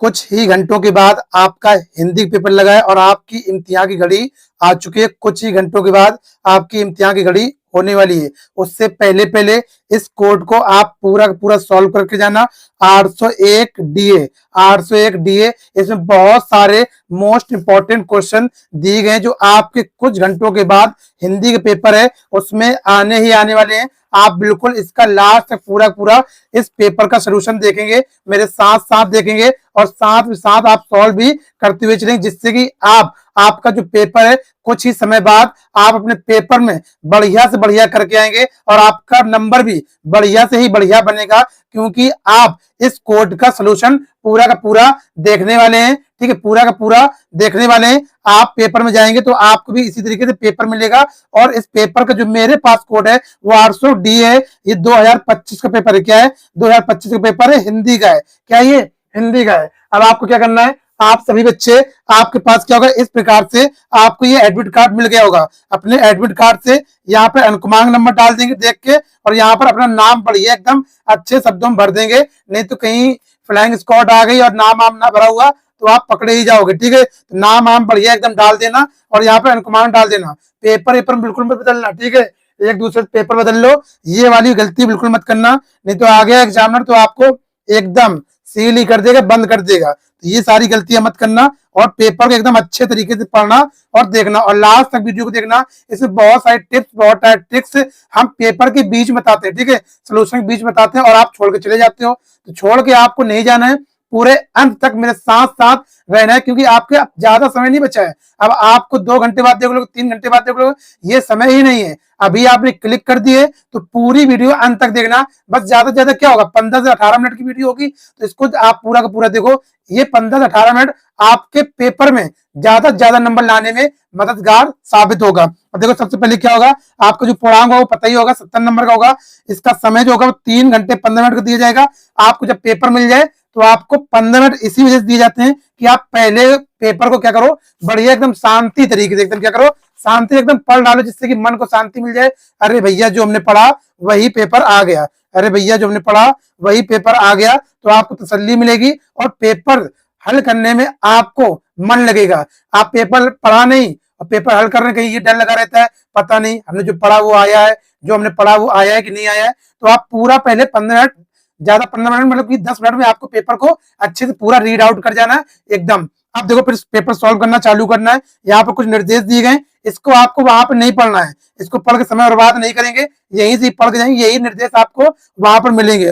कुछ ही घंटों के बाद आपका हिंदी पेपर लगा है और आपकी इम्तिहान की घड़ी आ चुकी है। कुछ ही घंटों के बाद आपकी इम्तिहान की घड़ी होने वाली है। उससे पहले पहले इस कोड को आप पूरा पूरा सॉल्व करके जाना। 801 डीए 801 डीए, इसमें बहुत सारे मोस्ट इंपॉर्टेंट क्वेश्चन दिए गए हैं जो आपके कुछ घंटों के बाद हिंदी के पेपर है उसमें आने ही आने वाले हैं। आप बिल्कुल इसका लास्ट तक पूरा पूरा इस पेपर का सोल्यूशन देखेंगे, मेरे साथ साथ देखेंगे और साथ साथ आप सॉल्व भी करते हुए चलेंगे, जिससे कि आपका जो पेपर है कुछ ही समय बाद आप अपने पेपर में बढ़िया से बढ़िया करके आएंगे और आपका नंबर भी बढ़िया से ही बढ़िया बनेगा, क्योंकि आप इस कोड का सोल्यूशन पूरा का पूरा देखने वाले हैं। ठीक है, पूरा का पूरा देखने वाले हैं। आप पेपर में जाएंगे तो आपको भी इसी तरीके से पेपर मिलेगा। और इस पेपर का जो मेरे पास कोड है वो 800 डी है। ये 2025 का पेपर है। क्या है? 2025 का पेपर है, हिंदी का है। क्या ये? हिंदी का है। अब आपको क्या करना है, आप सभी बच्चे, आपके पास क्या होगा, इस प्रकार से आपको ये एडमिट कार्ड मिल गया होगा। अपने एडमिट कार्ड से यहाँ पे अनुक्रमांक नंबर डाल देंगे देख के, और यहाँ पर अपना नाम बढ़िया एकदम अच्छे शब्दों में भर देंगे, नहीं तो कहीं फ्लाइंग स्क्वाड आ गई और नाम आम ना भरा हुआ तो आप पकड़े ही जाओगे। ठीक है, तो नाम आम बढ़िया एकदम डाल देना और यहाँ पे अनुक्रमांक डाल देना। पेपर बिल्कुल मत बदलना। ठीक है, एक दूसरे से पेपर बदल लो, ये वाली गलती बिल्कुल मत करना, नहीं तो आगे एग्जामिनर तो आपको एकदम सील ही कर देगा, बंद कर देगा। तो ये सारी गलतियां मत करना और पेपर को एकदम अच्छे तरीके से पढ़ना और देखना, और लास्ट तक वीडियो को देखना। इसमें बहुत सारे टिप्स, बहुत सारे ट्रिक्स हम पेपर के बीच बताते हैं। ठीक है, सोल्यूशन के बीच बताते हैं और आप छोड़ के चले जाते हो, तो छोड़ के आपको नहीं जाना है, पूरे अंत तक मेरे साथ साथ रहना है, क्योंकि आपके ज्यादा समय नहीं बचा है। अब आपको 2 घंटे बाद देख लो, 3 घंटे बाद देख लो, ये समय ही नहीं है। अभी आपने क्लिक कर दिए तो पूरी वीडियो अंत तक देखना। बस ज्यादा से ज्यादा क्या होगा, 15 से 18 मिनट की वीडियो होगी, तो इसको आप पूरा का पूरा देखो। ये 15 से 18 मिनट आपके पेपर में ज्यादा नंबर लाने में मददगार साबित होगा। अब देखो, सबसे पहले क्या होगा, आपका जो पूर्णांक होगा वो पता ही होगा, 70 नंबर का होगा। इसका समय जो होगा वो 3 घंटे 15 मिनट का दिया जाएगा। आपको जब पेपर मिल जाए तो आपको 15 मिनट इसी वजह से दिए जाते हैं कि आप पहले पेपर को क्या करो, बढ़िया एकदम शांति तरीके से एकदम क्या करो, शांति एकदम पढ़ डालो, जिससे कि मन को शांति मिल जाए। अरे भैया, जो हमने पढ़ा वही पेपर आ गया, अरे भैया जो हमने पढ़ा वही पेपर आ गया, तो आपको तसल्ली मिलेगी और पेपर हल करने में आपको मन लगेगा। आप पेपर पढ़ा नहीं और पेपर हल करने कहीं ये डर लगा रहता है, पता नहीं हमने जो पढ़ा वो आया है, जो हमने पढ़ा वो आया है कि नहीं आया है। तो आप पूरा पहले 15 मिनट, ज्यादा 15 मिनट मतलब कि 10 मिनट में आपको पेपर को अच्छे से पूरा रीड आउट कर जाना है एकदम। अब देखो, फिर पेपर सॉल्व करना चालू करना है। यहाँ पर कुछ निर्देश दिए गए, इसको आपको वहां पर नहीं पढ़ना है, इसको पढ़ के समय बर्बाद नहीं करेंगे, यहीं से पढ़ के जाएंगे, यही निर्देश आपको वहां पर मिलेंगे।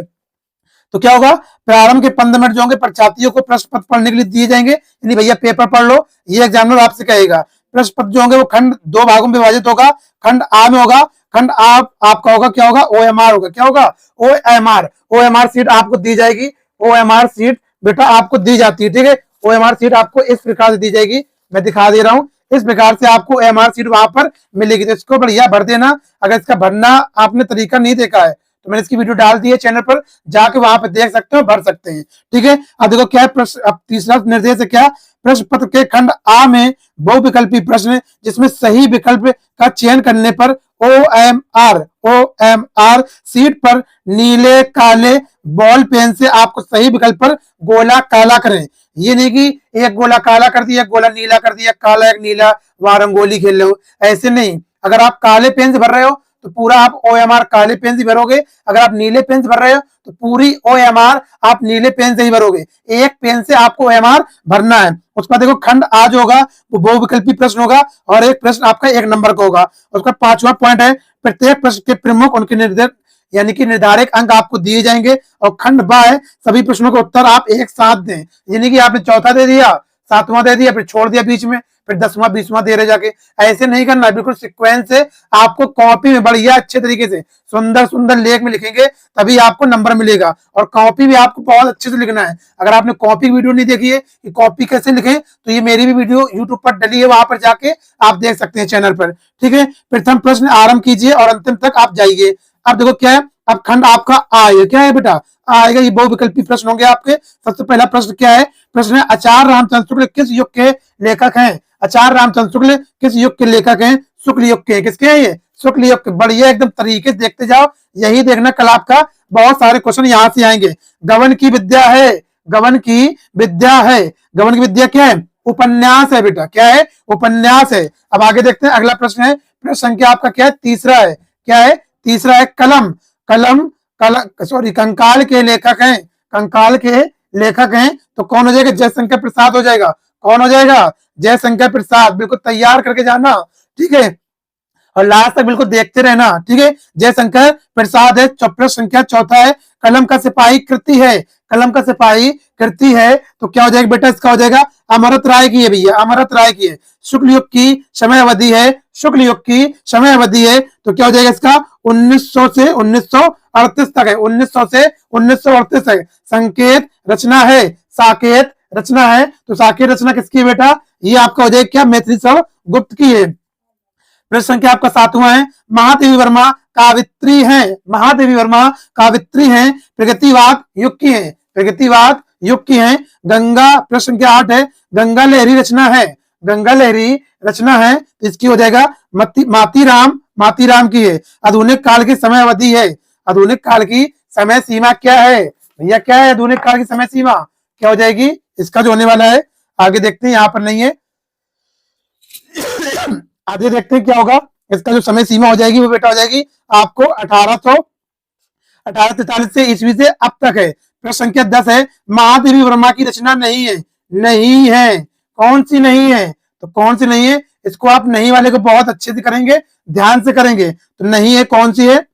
तो क्या होगा, प्रारंभ के 15 मिनट जो होंगे प्रत्याशियों को प्रश्न पत्र पढ़ने के लिए दिए जाएंगे, यानी भैया पेपर पढ़ लो, ये एग्जामिनर आपसे कहेगा। प्रश्न पत्र जो होंगे वो खंड 2 भागों में विभाजित होगा। खंड आ में होगा, खंड आपका होगा क्या होगा, ओएमआर होगा। क्या होगा? ओएमआर। ओएमआर सीट आपको दी जाएगी। ओएमआर सीट बेटा आपको दी जाती है। ठीक है, ओएमआर सीट आपको इस प्रकार से दी जाएगी, मैं दिखा दे रहा हूं। इस प्रकार से आपको ओएमआर सीट वहां पर मिलेगी, तो इसको बढ़िया भर देना। अगर इसका भरना आपने तरीका नहीं देखा है तो मैंने इसकी वीडियो डाल दी है चैनल पर, जाके वहां पर देख सकते हो, भर सकते हैं। ठीक है, अब देखो क्या है प्रश्न। अब तीसरा निर्देश है क्या, प्रश्न पत्र के खंड आ में बहुविकल्पी प्रश्न जिसमें सही विकल्प का चयन करने पर ओएमआर सीट पर नीले काले बॉल पेन से आपको सही विकल्प पर गोला काला करें। ये नहीं कि एक गोला काला कर दिया, गोला नीला कर दिया, काला एक नीला, वहां रंगोली खेल रहे हो, ऐसे नहीं। अगर आप काले पेन से भर रहे हो तो पूरा आप ओएमआर काले पेन से भरोगे। अगर आप नीले पेन से भर रहे हो तो पूरी ओएमआर आप नीले पेन से ही भरोगे। एक पेन से आपको ओएमआर भरना है। उसका देखो, खंड आज होगा वो बहुविकल्पी प्रश्न होगा और एक प्रश्न आपका 1 नंबर का होगा। उसका 5वां पॉइंट है, प्रत्येक प्रश्न के प्रमुख उनके निर्देश यानी कि निर्धारक अंक आपको दिए जाएंगे। और खंड बा है, सभी प्रश्नों का उत्तर आप एक साथ दें, यानी कि आपने चौथा दे दिया, 7वां दे दिया, फिर छोड़ दिया बीच में, फिर 10वां 20वां दे रहे जाके, ऐसे नहीं करना। बिल्कुल सीक्वेंस से आपको कॉपी में बढ़िया अच्छे तरीके से सुंदर सुंदर लेख में लिखेंगे, तभी आपको नंबर मिलेगा। और कॉपी भी आपको बहुत अच्छे से लिखना है। अगर आपने कॉपी वीडियो नहीं देखी है कि कॉपी कैसे लिखें, तो ये मेरी भी वीडियो यूट्यूब पर डली है, वहां पर जाके आप देख सकते हैं चैनल पर। ठीक है, प्रथम प्रश्न आरंभ कीजिए और अंतिम तक आप जाइए। अब देखो क्या है, अब खंड आपका आए, क्या है बेटा, आएगा। ये बहुविकल्पी प्रश्न होंगे आपके। सबसे पहला प्रश्न क्या है, प्रश्न है आचार्य रामचंद्र शुक्ल किस युग के लेखक हैं। आचार्य रामचंद्र शुक्ल किस युग के लेखक हैं, शुक्ल युग के। किसके हैं ये, शुक्ल युग के। बढ़िया एकदम तरीके से देखते जाओ, यही देखना कल आपका बहुत सारे क्वेश्चन यहाँ से आएंगे। गवन की विद्या है, गबन की विद्या है। गबन की विद्या क्या है? उपन्यास है बेटा, क्या है? उपन्यास है। अब आगे देखते हैं, अगला प्रश्न है, प्रश्न संख्या आपका क्या है? तीसरा है। क्या है? तीसरा है कलम। कलम सॉरी कंकाल के लेखक हैं। कंकाल के लेखक हैं तो कौन हो जाएगा? जयशंकर प्रसाद हो जाएगा। कौन हो जाएगा? जयशंकर प्रसाद। बिल्कुल तैयार करके जाना, ठीक है, और लास्ट तक बिल्कुल देखते रहना, ठीक है। जयशंकर प्रसाद है। प्रश्न संख्या चौथा है, कलम का सिपाही कृति है। कलम का सिपाही कृति है तो क्या हो जाएगा बेटा? इसका हो जाएगा अमृत राय की है भैया, अमृत राय की है। शुक्ल युग की समय अवधि है, शुक्ल युग की समय अवधि है तो क्या हो जाएगा इसका? 1900 से 1938 तक है, 1900 से 1938 है। संकेत रचना है, साकेत रचना है तो साकेत रचना किसकी है बेटा? ये आपका हो जाएगा क्या? मैथिली सब गुप्त की है। प्रश्न संख्या आपका सातवां है, महादेवी वर्मा कावित्री हैं। महादेवी वर्मा कावित्री हैं, प्रगतिवाद युग की हैं। प्रगतिवाद युग की हैं। गंगा, प्रश्न संख्या 8 है, गंगा लहरी रचना है। गंगा लहरी रचना है तो इसकी हो जाएगा मातीराम, मातीराम की है। आधुनिक काल की समय अवधि है। आधुनिक काल की समय सीमा क्या है भैया? क्या है आधुनिक काल की समय सीमा? क्या हो जाएगी इसका जो होने वाला है? आगे देखते हैं, यहां पर नहीं है। आगे देखते हैं क्या होगा। इसका जो समय सीमा हो जाएगी वो बेटा हो जाएगी आपको 1843 से ईस्वी से अब तक है। प्रश्न संख्या 10 है, महादेवी वर्मा की रचना नहीं है। नहीं है, कौन सी नहीं है? तो कौन सी नहीं है? इसको आप नहीं वाले को बहुत अच्छे से करेंगे, ध्यान से करेंगे। तो नहीं है, कौन सी है?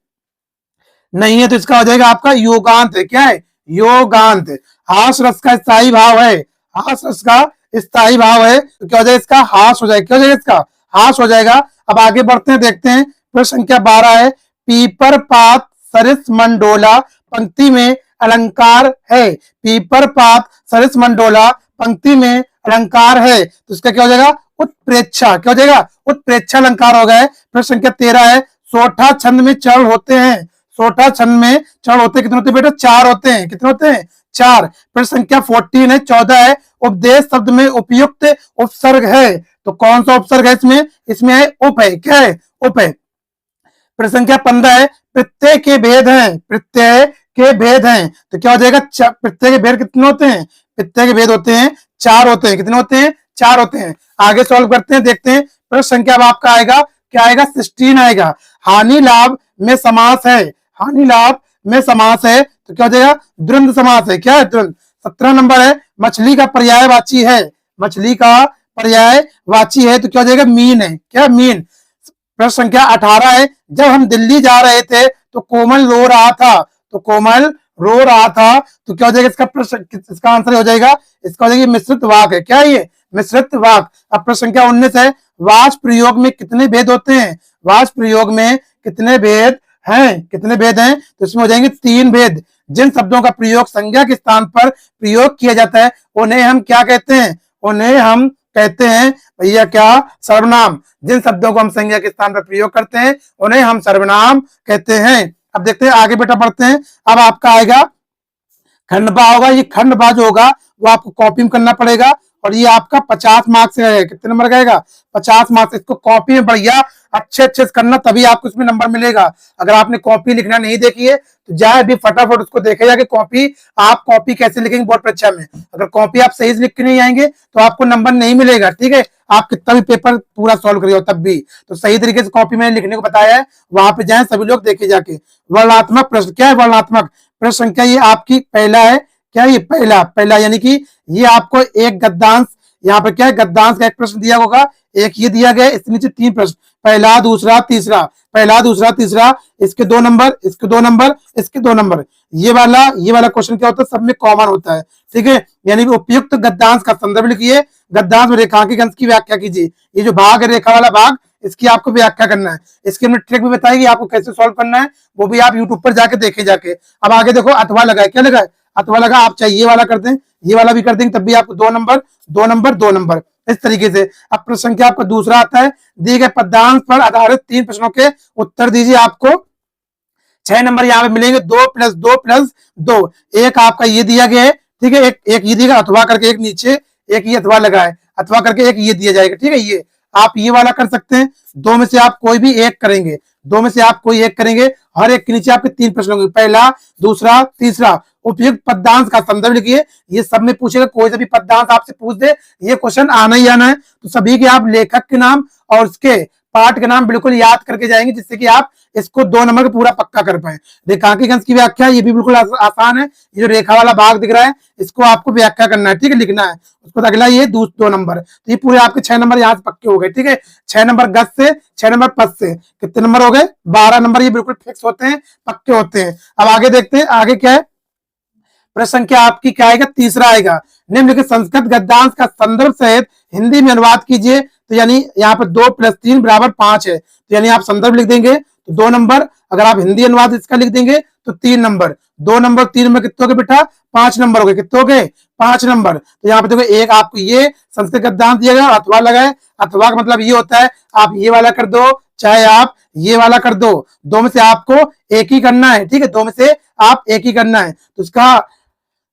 नहीं है तो इसका हो जाएगा आपका योगांत है। क्या है? योगांत। हास रस का स्थायी भाव है। हास रस का स्थायी भाव है तो क्या हो जाएगा इसका? हास हो जाएगा। क्या हो जाएगा इसका? हास हो जाएगा। अब आगे बढ़ते हैं, देखते हैं। प्रश्न संख्या 12 है, पीपर पात सरिस मंडोला पंक्ति में अलंकार है। पीपर पात सरिस मंडोला पंक्ति में अलंकार है तो इसका क्या हो जाएगा? उत्प्रेक्षा। क्या हो जाएगा? उत्प्रेक्षा अलंकार हो गया। प्रश्न संख्या 13 है, सोठा छंद में चरण होते हैं। सोठा छंद में चरण होते हैं, कितने होते हैं बेटा? 4 होते हैं। कितने होते हैं? 4। प्रश्न संख्या 14 है, 14 है, उपदेश शब्द में उपयुक्त उपसर्ग है तो कौन सा उपसर्ग है इसमें? इसमें है उप है। क्या है? उप है। प्रश्न संख्या 15 है, प्रत्यय के भेद हैं। प्रत्यय के भेद हैं तो क्या हो जाएगा? प्रत्यय के भेद कितने होते हैं? प्रत्यय के भेद होते हैं 4 होते हैं। कितने होते हैं? 4 होते हैं। आगे सॉल्व करते हैं, देखते हैं। प्रश्न संख्या अब आपका आएगा, क्या आएगा? 16 आएगा। हानि लाभ में समास है। हानि लाभ में समास है तो क्या हो जाएगा? द्वंद्व समास है। क्या है? द्वंद्व। 17 नंबर है, मछली का पर्यायवाची है। मछली का पर्यायवाची है तो क्या हो जाएगा? मीन है। क्या? मीन। प्रश्न संख्या 18 है, जब हम दिल्ली जा रहे थे तो कोमल रो रहा था। तो कोमल रो रहा था तो क्या हो जाएगा इसका? प्रश्न, इसका आंसर हो जाएगा, इसका हो जाएगा मिश्रित वाक है। क्या है ये? मिश्रित वाक। अब प्रश्न संख्या 19 है, वाच प्रयोग में कितने भेद होते हैं? वाच प्रयोग में कितने भेद हैं? कितने भेद हैं? तो इसमें हो जाएंगे 3 भेद। जिन शब्दों का प्रयोग संज्ञा के स्थान पर प्रयोग किया जाता है उन्हें हम क्या कहते हैं? उन्हें हम कहते हैं भैया क्या? सर्वनाम। जिन शब्दों को हम संज्ञा के स्थान पर प्रयोग करते हैं उन्हें हम सर्वनाम कहते हैं। अब देखते हैं, आगे बेटा बढ़ते हैं। अब आपका आएगा खंडबा होगा। ये खंडबा जो होगा वो आपको कॉपी में करना पड़ेगा और ये आपका 50 मार्क्स है। कितने नंबर का आएगा? 50 मार्क्स। इसको कॉपी में बढ़िया अच्छे अच्छे से करना, तभी आपको इसमें नंबर मिलेगा। अगर आपने कॉपी लिखना नहीं देखी है तो जाए अभी फटाफट उसको देखे जाके कॉपी। आप कॉपी कैसे लिखेंगे बोर्ड परीक्षा में? अगर कॉपी आप सही से लिख के नहीं आएंगे तो आपको नंबर नहीं मिलेगा, ठीक है। आप कितना भी पेपर पूरा सॉल्व करिए तब भी तो सही तरीके से कॉपी में लिखने को बताया है, वहां पे जाए सभी लोग देखे जाके। वर्णनात्मक प्रश्न। क्या है वर्णनात्मक प्रश्न? संख्या ये आपकी पहला है। क्या ये? पहला। पहला यानी कि ये आपको एक गद्यांश, यहाँ पर क्या है? गद्यांश का एक प्रश्न दिया होगा, एक ये दिया गया, इसके नीचे 3 प्रश्न, पहला दूसरा तीसरा, पहला दूसरा तीसरा, इसके 2 नंबर, इसके 2 नंबर, इसके 2 नंबर। ये वाला क्वेश्चन क्या होता है? सब में कॉमन होता है, ठीक है। यानी उपयुक्त गद्यांश का संदर्भ लिखिए, गद्यांश में रेखांकित अंश की व्याख्या कीजिए। ये जो भाग है रेखा वाला भाग, इसकी आपको व्याख्या करना है। इसके में ट्रिक भी बताएगी आपको कैसे सॉल्व करना है, वो भी आप यूट्यूब पर जाके देखे जाके। अब आगे देखो, अथवा लगा है। क्या लगा है? अथवा लगा। आप चाहे ये वाला कर दें, ये वाला भी कर देंगे तब भी आपको 2 नंबर 2 नंबर 2 नंबर, इस तरीके से। अब प्रश्न संख्या आपका दूसरा आता है, दिए गए पदांश पर आधारित 3 प्रश्नों के उत्तर दीजिए। आपको 6 नंबर यहाँ पे मिलेंगे। 2 + 2 + 2। एक आपका ये दिया गया है, ठीक है। एक ये दिया अथवा करके, एक नीचे एक ये अथवा लगा है, अथवा करके एक ये दिया जाएगा, ठीक है। ये आप ये वाला कर सकते हैं, दो में से आप कोई भी एक करेंगे, दो में से आप कोई एक करेंगे। हर एक के नीचे आपके 3 प्रश्न होंगे, पहला, दूसरा, तीसरा। उपयुक्त पददांश का संदर्भ लिखिए। ये सब में पूछेगा, कोई सा भी पददांश आपसे पूछ दे, ये क्वेश्चन आना ही आना है। तो सभी के आप लेखक के नाम और उसके पाठ के नाम बिल्कुल याद करके जाएंगे, जिससे कि आप इसको 2 नंबर का पूरा पक्का कर पाए। रेखांकी अंश की व्याख्या, ये भी बिल्कुल आसान है। ये जो रेखा वाला भाग दिख रहा है, इसको आपको व्याख्या करना है, ठीक है, लिखना है। उसको अगला ये 2 नंबर, तो ये पूरे आपके 6 नंबर यहाँ से पक्के हो गए, ठीक है। 6 नंबर गज से, 6 नंबर पद से, कितने नंबर हो गए? 12 नंबर। ये बिल्कुल फिक्स होते हैं, पक्के होते हैं। अब आगे देखते हैं, आगे क्या है। प्रश्न संख्या आपकी क्या आएगा? तीसरा आएगा। निम्नलिखित संस्कृत गद्यांश का संदर्भ सहित हिंदी में अनुवाद कीजिए। तो यानी यहाँ पर 2 + 3 = 5 है, तो यानी आप संदर्भ लिख देंगे तो 2 नंबर। अगर आप हिंदी अनुवाद इसका लिख देंगे तो 3 नंबर। 2 नंबर 3 नंबर कितने हो गए बेटा? 5 नंबर हो गए। कितने हो गए? 5 नंबर। तो यहाँ पे देखो, एक आपको ये संस्कृत गद्यांश दिया गया, अथवा लगाए। अथवा का मतलब ये होता है, आप ये वाला कर दो, चाहे आप ये वाला कर दो, दो में से आपको एक ही करना है, ठीक है। दो में से आप एक ही करना है। तो इसका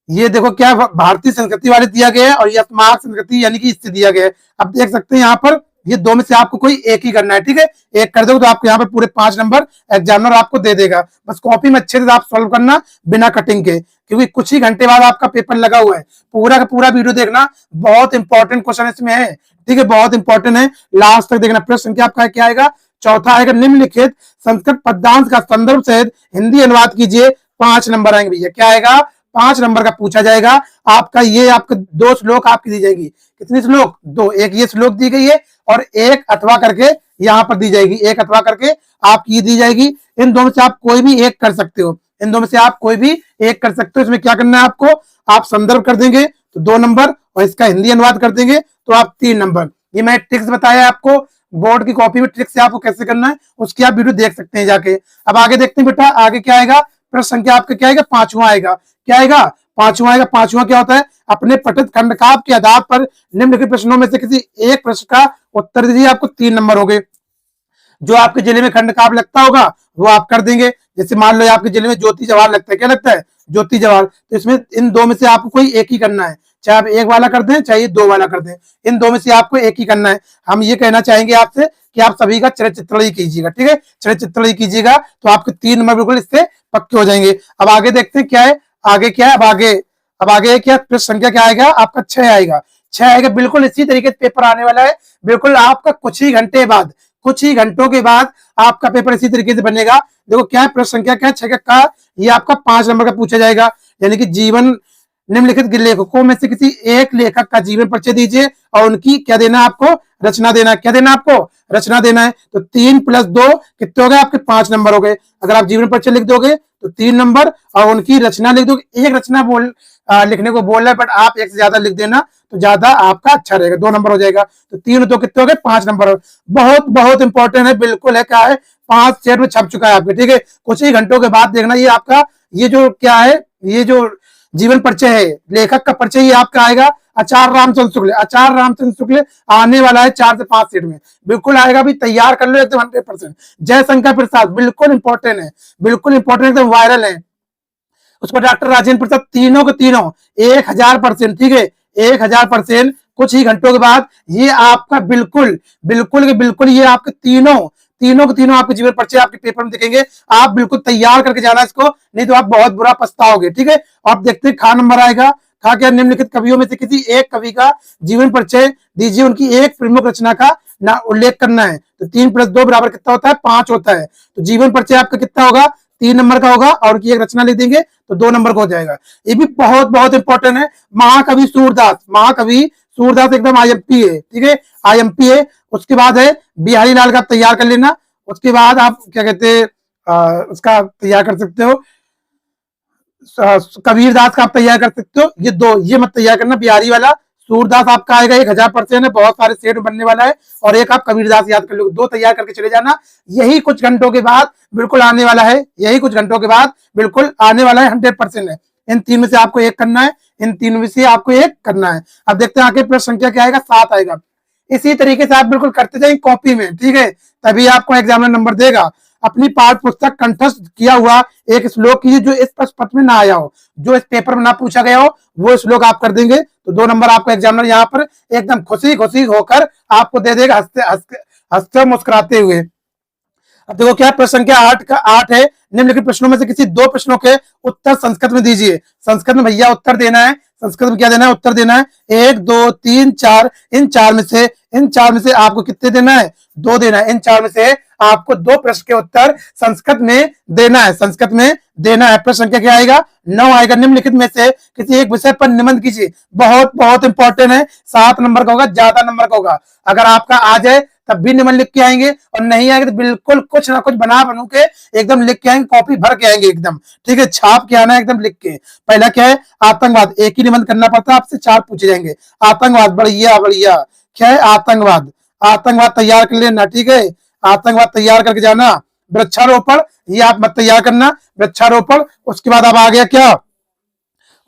ये देखो क्या भारतीय संस्कृति वाले दिया गया है, और ये अस्माक संस्कृति यानी कि इससे दिया गया है। अब देख सकते हैं यहाँ पर, ये दो में से आपको कोई एक ही करना है, ठीक है। एक कर दो तो आपको यहाँ पर पूरे 5 नंबर एग्जामिनर आपको दे देगा। बस कॉपी में अच्छे से आप सॉल्व करना बिना कटिंग के, क्योंकि कुछ ही घंटे बाद आपका पेपर लगा हुआ है। पूरा का पूरा वीडियो देखना, बहुत इंपॉर्टेंट क्वेश्चन इसमें है, ठीक है, बहुत इंपॉर्टेंट है, लास्ट तक देखना। प्रश्न संख्या आपका क्या आएगा? चौथा आएगा। निम्नलिखित संस्कृत पदयांश का संदर्भ सहित हिंदी अनुवाद कीजिए। 5 नंबर आएंगे भैया। क्या आएगा? 5 नंबर का पूछा जाएगा आपका। ये आपके 2 श्लोक आपकी दी जाएगी। कितनी श्लोक? 2। एक ये श्लोक दी गई है और एक अथवा करके यहाँ पर दी जाएगी, एक अथवा करके आपकी ये दी जाएगी। इन दोनों से आप कोई भी एक कर सकते हो, इन दोनों से आप कोई भी एक कर सकते हो। इसमें क्या करना है आपको? आप संदर्भ कर देंगे तो 2 नंबर, और इसका हिंदी अनुवाद कर देंगे तो आप 3 नंबर। ये मैं ट्रिक्स बताया आपको, बोर्ड की कॉपी में ट्रिक्स से आपको कैसे करना है उसकी आप वीडियो देख सकते हैं जाके। अब आगे देखते हैं बेटा, आगे क्या आएगा। प्रश्न संख्या आपका क्या आएगा? 5वां आएगा। क्या आएगा? 5वां आएगा। 5वां क्या होता है? अपने पठित खंडकाव्य के आधार पर निम्नलिखित प्रश्नों में से किसी एक प्रश्न का उत्तर दीजिए। आपको 3 नंबर हो गए। जो आपके जिले में खंडकाव्य लगता होगा वो आप कर देंगे। जैसे मान लो आपके जिले में ज्योति जवाहर लगता है, क्या लगता है? ज्योति जवाहर। तो इसमें इन 2 में से आपको कोई एक ही करना है, चाहे आप एक वाला कर दें चाहे 2 वाला कर दें, इन 2 में से आपको एक ही करना है। हम ये कहना चाहेंगे आपसे कि आप सभी का चरित्र ही कीजिएगा, ठीक है, चरित्र ही कीजिएगा, तो आपके 3 नंबर बिल्कुल इससे पक्के हो जाएंगे। अब आगे देखते हैं क्या है, आगे क्या है। अब आगे क्या प्रश्न संख्या क्या आएगा? आपका 6 आएगा। 6 आएगा। बिल्कुल इसी तरीके से पेपर आने वाला है। बिल्कुल आपका कुछ ही घंटे बाद, कुछ ही घंटों के बाद आपका पेपर इसी तरीके से बनेगा। देखो क्या है प्रश्न संख्या क्या है? 6 का ये आपका 5 नंबर का पूछा जाएगा। यानी कि जीवन, निम्नलिखित लेखकों में से किसी एक लेखक का जीवन परिचय दीजिए और उनकी क्या देना है आपको? रचना देना है। क्या देना है आपको? रचना देना है। तो 3 + 2 कितने हो गए आपके? 5 नंबर हो गए। अगर आप जीवन परिचय लिख दोगे तो 3 नंबर, और उनकी रचना लिख दोगे। एक रचना लिखने को बोल रहा है, बट आप एक से ज्यादा लिख देना तो ज्यादा आपका अच्छा रहेगा, 2 नंबर हो जाएगा। तो 3 2 कितने हो गए? 5 नंबर। बहुत बहुत इंपॉर्टेंट है, बिल्कुल है, क्या है, 5 सेट में छप चुका है आपके, ठीक है। कुछ ही घंटों के बाद देखना ये आपका, ये जो क्या है, ये जो जीवन परिचय है, लेखक का परिचय, ये आपका आएगा आचार्य रामचंद्र शुक्ल। आचार्य रामचंद्र शुक्ल आने वाला है 4 से 5 सेट में, बिल्कुल आएगा भी, तैयार कर लो एकदम 100%। जयशंकर प्रसाद बिल्कुल इंपॉर्टेंट है, बिल्कुल इंपॉर्टेंट, एकदम वायरल है। उसको डॉक्टर राजेंद्र प्रसाद, तीनों के तीनों 1000%, ठीक है, 1000%। कुछ ही घंटों के बाद ये आपका बिल्कुल बिल्कुल के बिल्कुल ये आपके तीनों के तीनों आपके जीवन परिचय आपके पेपर में दिखेंगे। आप बिल्कुल तैयार करके जाना इसको, नहीं तो आप बहुत बुरा पछताओगे, ठीक है। आप देखते हैं खा नंबर आएगा। खा क्या? निम्नलिखित कवियों में से किसी एक कवि का जीवन परिचय दीजिए, उनकी एक प्रमुख रचना का ना उल्लेख करना है। तो 3 + 2 = कितना होता है? 5 होता है। तो जीवन परिचय आपका कितना होगा? 3 नंबर का होगा, और उनकी एक रचना लिख देंगे तो 2 नंबर का हो जाएगा। ये भी बहुत बहुत इंपॉर्टेंट है। महाकवि सूरदास, महाकवि सूरदास एकदम IMP है, ठीक है, IMP है। उसके बाद है बिहारी लाल का, तैयार कर लेना। उसके बाद आप क्या कहते हैं, उसका तैयार कर सकते हो, कबीर दास का आप तैयार कर सकते हो। ये 2 ये मत तैयार करना, बिहारी वाला। सूरदास आपका आएगा 1000% है, बहुत सारे सेट बनने वाला है। और एक आप कबीरदास याद कर लो, 2 तैयार करके चले जाना। यही कुछ घंटों के बाद बिल्कुल आने वाला है, यही कुछ घंटों के बाद बिल्कुल आने वाला है, 100% है। इन 3 में से आपको एक करना है, इन 3 में से आपको एक करना है। अब देखते हैं आगे प्रश्न संख्या क्या आएगा? 7 आएगा। इसी तरीके से आप बिल्कुल करते जाएंगे कॉपी में, ठीक है, तभी आपको एग्जामिनर नंबर देगा। अपनी पाठ्य पुस्तक कंठस्थ किया हुआ एक श्लोक कीजिए जो इस प्रश्न पत्र में ना आया हो, जो इस पेपर में ना पूछा गया हो, वो श्लोक आप कर देंगे तो 2 नंबर आपको एग्जामिनर यहाँ पर एकदम खुशी खुशी होकर आपको दे देगा, हंसते हंसते हंसते मुस्कुराते हुए। अब देखो क्या प्रश्न संख्या 8 का 8 है, निम्नलिखित प्रश्नों में से किसी 2 प्रश्नों के उत्तर संस्कृत में दीजिए। संस्कृत में भैया उत्तर देना है, संस्कृत में क्या देना है, उत्तर देना है। 1 2 3 4, इन चार में से आपको कितने देना है, 2 देना है। इन 4 में से आपको 2 प्रश्न के उत्तर संस्कृत में देना है, संस्कृत में देना है। प्रश्न संख्या क्या आएगा, 9 आएगा। निम्नलिखित में से किसी एक विषय पर निबंध कीजिए। बहुत बहुत इंपॉर्टेंट है, 7 नंबर का होगा, ज्यादा नंबर का होगा। अगर आपका आ जाए तब भी निबंध लिख के आएंगे, और नहीं आएंगे तो बिल्कुल कुछ ना कुछ बना बनू के एकदम लिख के आएंगे, कॉपी भर के आएंगे एकदम, ठीक है, छाप के आना है एकदम लिख के। पहला क्या है, आतंकवाद। एक ही निबंध करना पड़ता है, आपसे 4 पूछे जाएंगे। आतंकवाद, बढ़िया बढ़िया। क्या है, आतंकवाद। आतंकवाद तैयार कर लेना, ठीक है, आतंकवाद तैयार करके जाना। वृक्षारोपण, ये आप मत तैयार करना, वृक्षारोपण। उसके बाद अब आ गया क्या,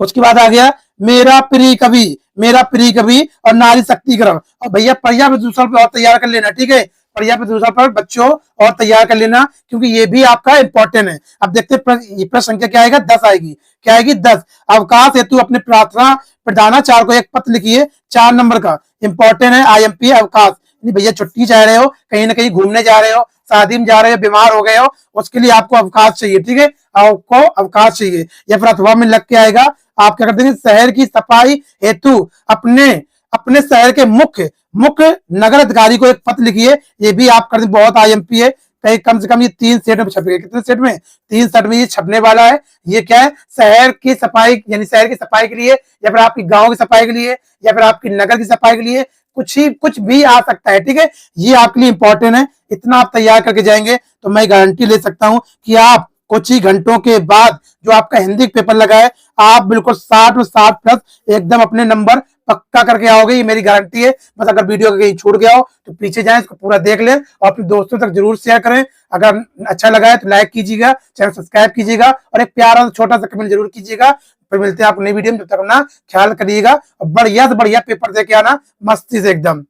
उसके बाद आ गया मेरा प्रिय कवि, मेरा प्रिय कवि और नारी शक्तिकरण। और भैया पर्यावरण प्रदूषण पर और तैयार कर लेना, ठीक है, पर्यावरण प्रदूषण पर बच्चों और तैयार कर लेना, क्योंकि ये भी आपका इंपॉर्टेंट है। अब देखते हैं प्रश्न संख्या क्या आएगा, 10 आएगी। क्या आएगी, 10। अवकाश हेतु अपने प्रार्थना प्रधानाचार्य को एक पत्र लिखिए, 4 नंबर का, इंपॉर्टेंट है। IMP अवकाश, भैया छुट्टी जा रहे हो, कहीं ना कहीं घूमने जा रहे हो, शादी में जा रहे हो, बीमार हो गए हो, उसके लिए आपको अवकाश चाहिए, ठीक है, आपको अवकाश चाहिए। या फिर अथवा में लग के आएगा, आप क्या कर देंगे, शहर की सफाई हेतु अपने अपने शहर के मुख्य मुख्य नगर अधिकारी को एक पत्र लिखिए। ये भी आप कर दें, बहुत IMP है, कहीं कम से कम ये 3 सेट में छपेगा। कितने सेट में, 3 सेट में ये छपने वाला है। ये क्या है, शहर की सफाई, यानी शहर की सफाई के लिए, या फिर आपकी गांव की सफाई के लिए, या फिर आपकी नगर की सफाई के लिए, कुछ भी आ सकता है, ठीक है, ये आपके लिए इंपॉर्टेंट है। इतना आप तैयार करके जाएंगे तो मैं गारंटी ले सकता हूं कि आप कुछ ही घंटों के बाद जो आपका हिंदी पेपर लगा है, आप बिल्कुल 60 में 60 प्लस एकदम अपने नंबर पक्का करके आओगे, ये मेरी गारंटी है। बस अगर वीडियो कहीं छूट गया हो तो पीछे जाएं, इसको पूरा देख लें और अपने दोस्तों तक जरूर शेयर करें। अगर अच्छा लगा है तो लाइक कीजिएगा, चैनल सब्सक्राइब कीजिएगा और एक प्यारा सा छोटा सा कमेंट जरूर कीजिएगा। फिर मिलते हैं आपको नई वीडियो में, जब तक अपना ख्याल करिएगा और बढ़िया से बढ़िया पेपर दे के आना, मस्ती से एकदम।